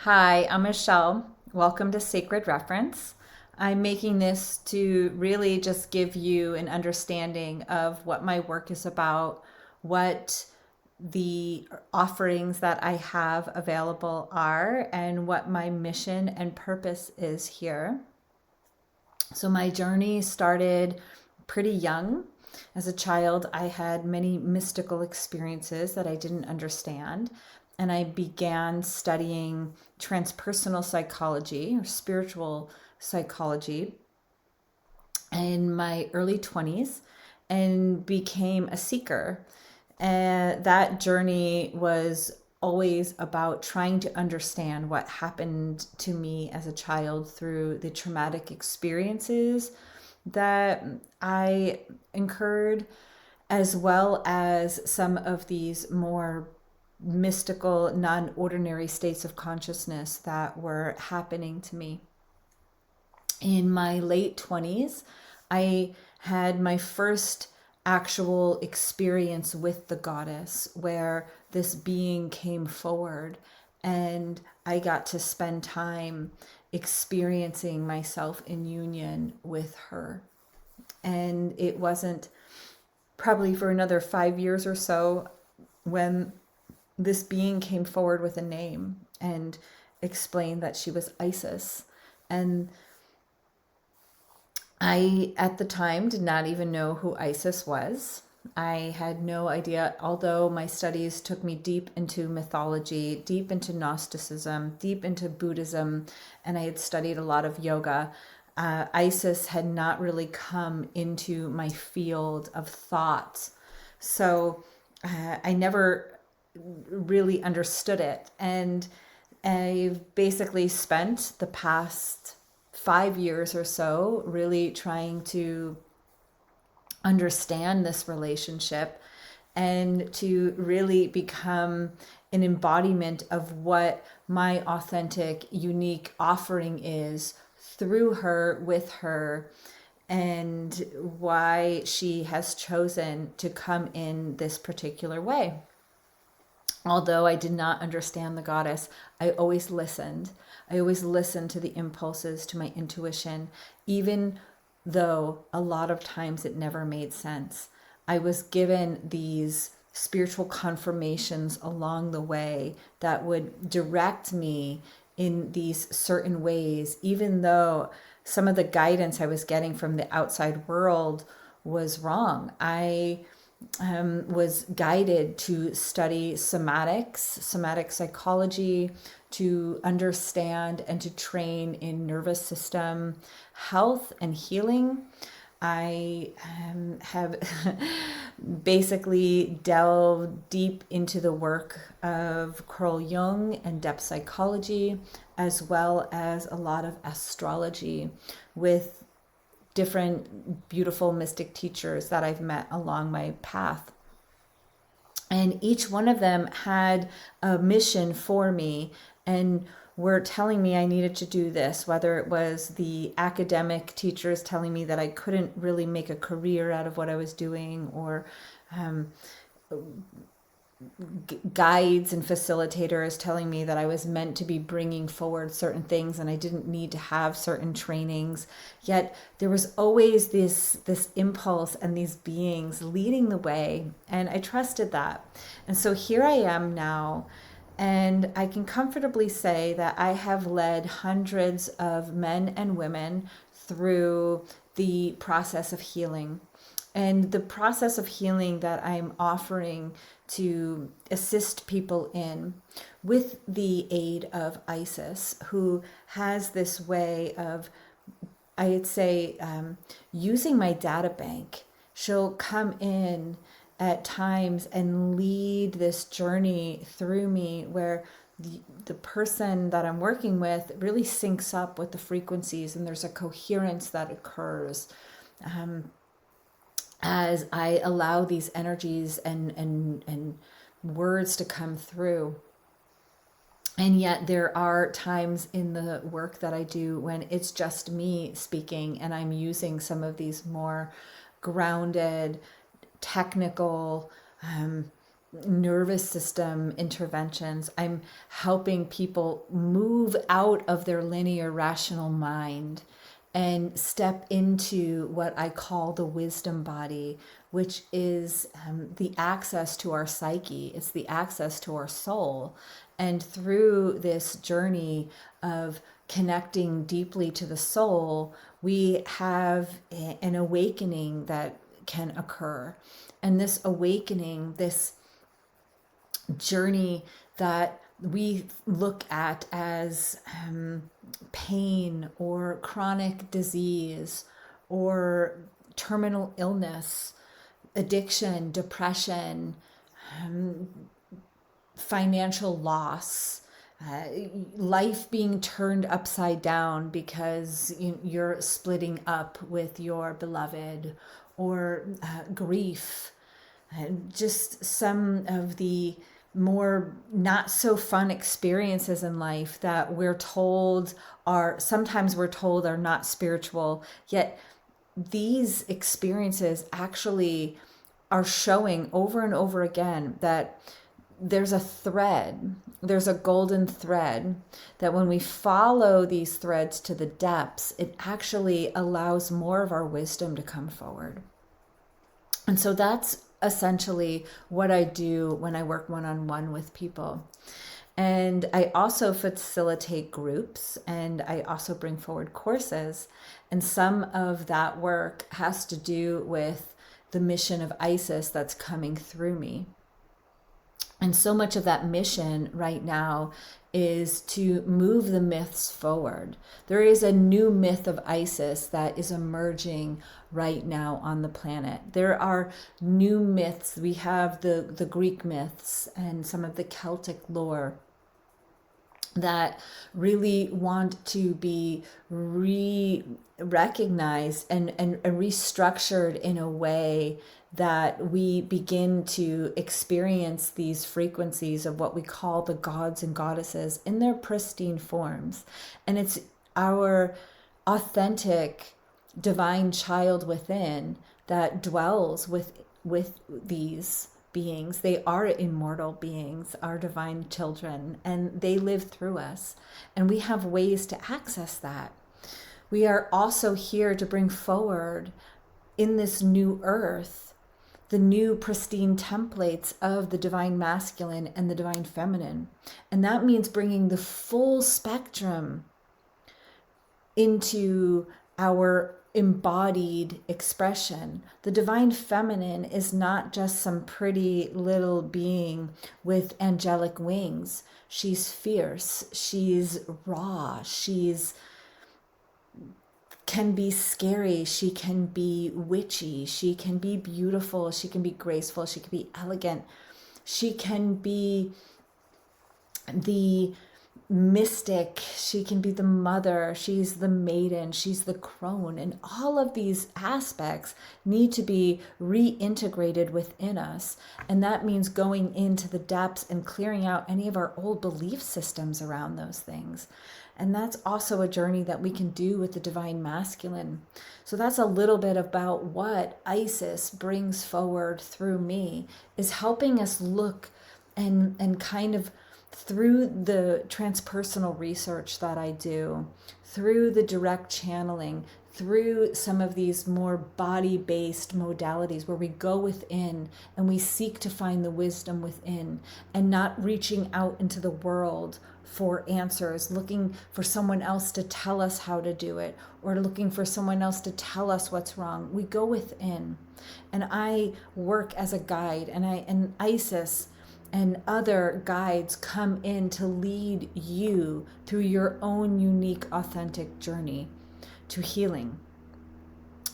Hi, I'm Michelle. Welcome to Sacred Reference. I'm making this to really just give you an understanding of what my work is about, what the offerings that I have available are, and what my mission and purpose is here. So, my journey started pretty young. As a child, I had many mystical experiences that I didn't understand, and I began studying transpersonal psychology or spiritual psychology in my early 20s and became a seeker. And that journey was always about trying to understand what happened to me as a child through the traumatic experiences that I incurred, as well as some of these more mystical, non ordinary states of consciousness that were happening to me. In my late 20s, I had my first actual experience with the goddess where this being came forward and I got to spend time experiencing myself in union with her. And it wasn't probably for another 5 years or so when this being came forward with a name and explained that she was Isis. And I, at the time, did not even know who Isis was. I had no idea, although my studies took me deep into mythology, deep into Gnosticism, deep into Buddhism, and I had studied a lot of yoga. Isis had not really come into my field of thought. So I never really understood it. And I've basically spent the past 5 years or so really trying to understand this relationship and to really become an embodiment of what my authentic, unique offering is through her, with her, and why she has chosen to come in this particular way. Although I did not understand the goddess, I always listened. I always listened to the impulses, to my intuition, even though a lot of times it never made sense. I was given these spiritual confirmations along the way that would direct me in these certain ways, even though some of the guidance I was getting from the outside world was wrong. I was guided to study somatic psychology, to understand and to train in nervous system health and healing. I have basically delved deep into the work of Carl Jung and depth psychology, as well as a lot of astrology with different beautiful mystic teachers that I've met along my path. And each one of them had a mission for me and were telling me I needed to do this, whether it was the academic teachers telling me that I couldn't really make a career out of what I was doing, or um, guides and facilitators telling me that I was meant to be bringing forward certain things and I didn't need to have certain trainings. Yet there was always this impulse and these beings leading the way, and I trusted that. And so here I am now, and I can comfortably say that I have led hundreds of men and women through the process of healing. And the process of healing that I'm offering to assist people in, with the aid of Isis, who has this way of, I'd say, using my data bank. She'll come in at times and lead this journey through me where the person that I'm working with really syncs up with the frequencies, and there's a coherence that occurs as I allow these energies and words to come through. And yet there are times in the work that I do when it's just me speaking and I'm using some of these more grounded, technical, nervous system interventions. I'm helping people move out of their linear rational mind and step into what I call the wisdom body, which is the access to our psyche. It's the access to our soul. And through this journey of connecting deeply to the soul, we have an awakening that can occur. And this awakening, this journey that we look at as pain or chronic disease or terminal illness, addiction, depression, financial loss, life being turned upside down because you're splitting up with your beloved, or grief, just some of the more not so fun experiences in life that sometimes we're told are not spiritual, yet these experiences actually are showing over and over again that there's a golden thread, that when we follow these threads to the depths, it actually allows more of our wisdom to come forward. And so that's essentially what I do when I work one-on-one with people. And I also facilitate groups, and I also bring forward courses. And some of that work has to do with the mission of Isis that's coming through me. And so much of that mission right now is to move the myths forward. There is a new myth of Isis that is emerging right now on the planet. There are new myths. We have the Greek myths and some of the Celtic lore that really want to be recognized and restructured in a way that we begin to experience these frequencies of what we call the gods and goddesses in their pristine forms. And it's our authentic divine child within that dwells with these beings. They are immortal beings, our divine children, and they live through us. And we have ways to access that. We are also here to bring forward in this new earth the new pristine templates of the divine masculine and the divine feminine. And that means bringing the full spectrum into our embodied expression. The divine feminine is not just some pretty little being with angelic wings. She's fierce, she's raw, she's can be scary, she can be witchy, she can be beautiful, she can be graceful, she can be elegant, she can be the mystic, she can be the mother, she's the maiden, she's the crone, and all of these aspects need to be reintegrated within us. And that means going into the depths and clearing out any of our old belief systems around those things. And that's also a journey that we can do with the divine masculine. So that's a little bit about what Isis brings forward through me, is helping us look and kind of through the transpersonal research that I do, through the direct channeling, through some of these more body-based modalities where we go within and we seek to find the wisdom within, and not reaching out into the world for answers, looking for someone else to tell us how to do it, or looking for someone else to tell us what's wrong. We go within. And I work as a guide, and Isis and other guides come in to lead you through your own unique, authentic journey to healing.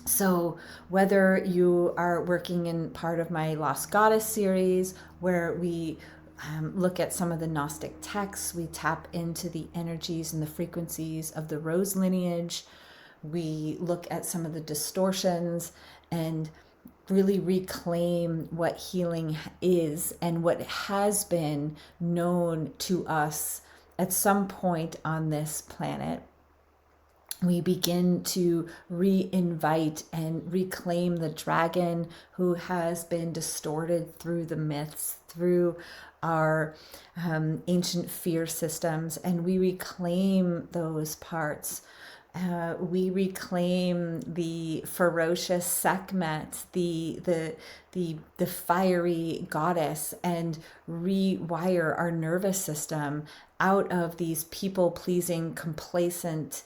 So whether you are working in part of my Lost Goddess series, where we look at some of the Gnostic texts, we tap into the energies and the frequencies of the rose lineage, we look at some of the distortions and really reclaim what healing is and what has been known to us at some point on this planet. We begin to re-invite and reclaim the dragon who has been distorted through the myths, through our ancient fear systems, and we reclaim those parts. We reclaim the ferocious Sekhmet, the fiery goddess, and rewire our nervous system out of these people pleasing, complacent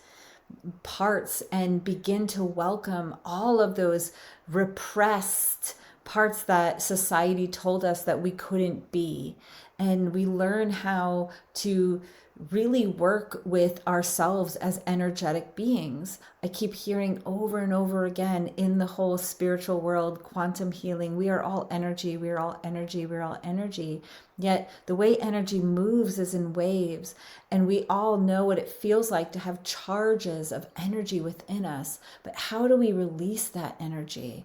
parts, and begin to welcome all of those repressed parts that society told us that we couldn't be. And we learn how to really work with ourselves as energetic beings. I keep hearing over and over again in the whole spiritual world, quantum healing, we are all energy, we are all energy, we're all energy. Yet the way energy moves is in waves, and we all know what it feels like to have charges of energy within us. But how do we release that energy?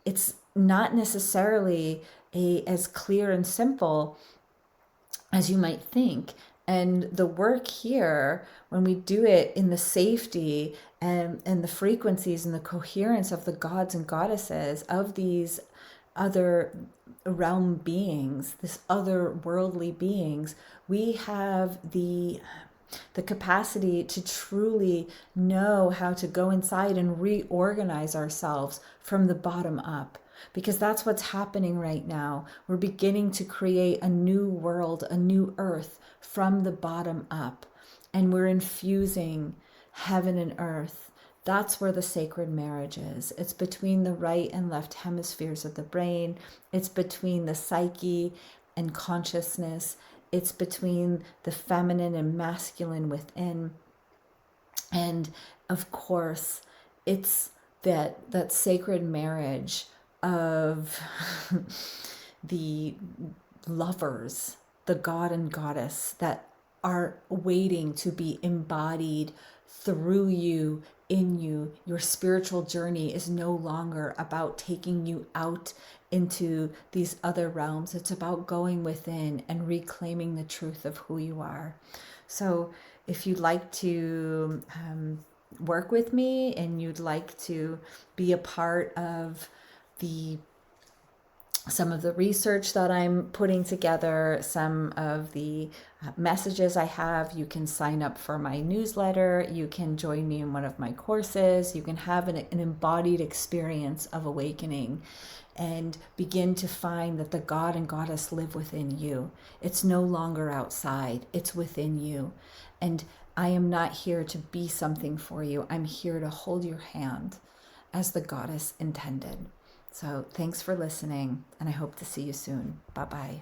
It's not necessarily as clear and simple as you might think. And the work here, when we do it in the safety and the frequencies and the coherence of the gods and goddesses of these other realm beings, this other worldly beings, we have the capacity to truly know how to go inside and reorganize ourselves from the bottom up. Because that's what's happening right now. We're beginning to create a new world, a new earth from the bottom up. And we're infusing heaven and earth. That's where the sacred marriage is. It's between the right and left hemispheres of the brain. It's between the psyche and consciousness. It's between the feminine and masculine within. And of course, it's that sacred marriage of the lovers, the god and goddess that are waiting to be embodied through you, in you. Your spiritual journey is no longer about taking you out into these other realms. It's about going within and reclaiming the truth of who you are. So if you'd like to work with me and you'd like to be a part of some of the research that I'm putting together, some of the messages I have, you can sign up for my newsletter, you can join me in one of my courses, you can have an embodied experience of awakening and begin to find that the God and Goddess live within you. It's no longer outside, it's within you. And I am not here to be something for you. I'm here to hold your hand as the Goddess intended. So thanks for listening, and I hope to see you soon. Bye-bye.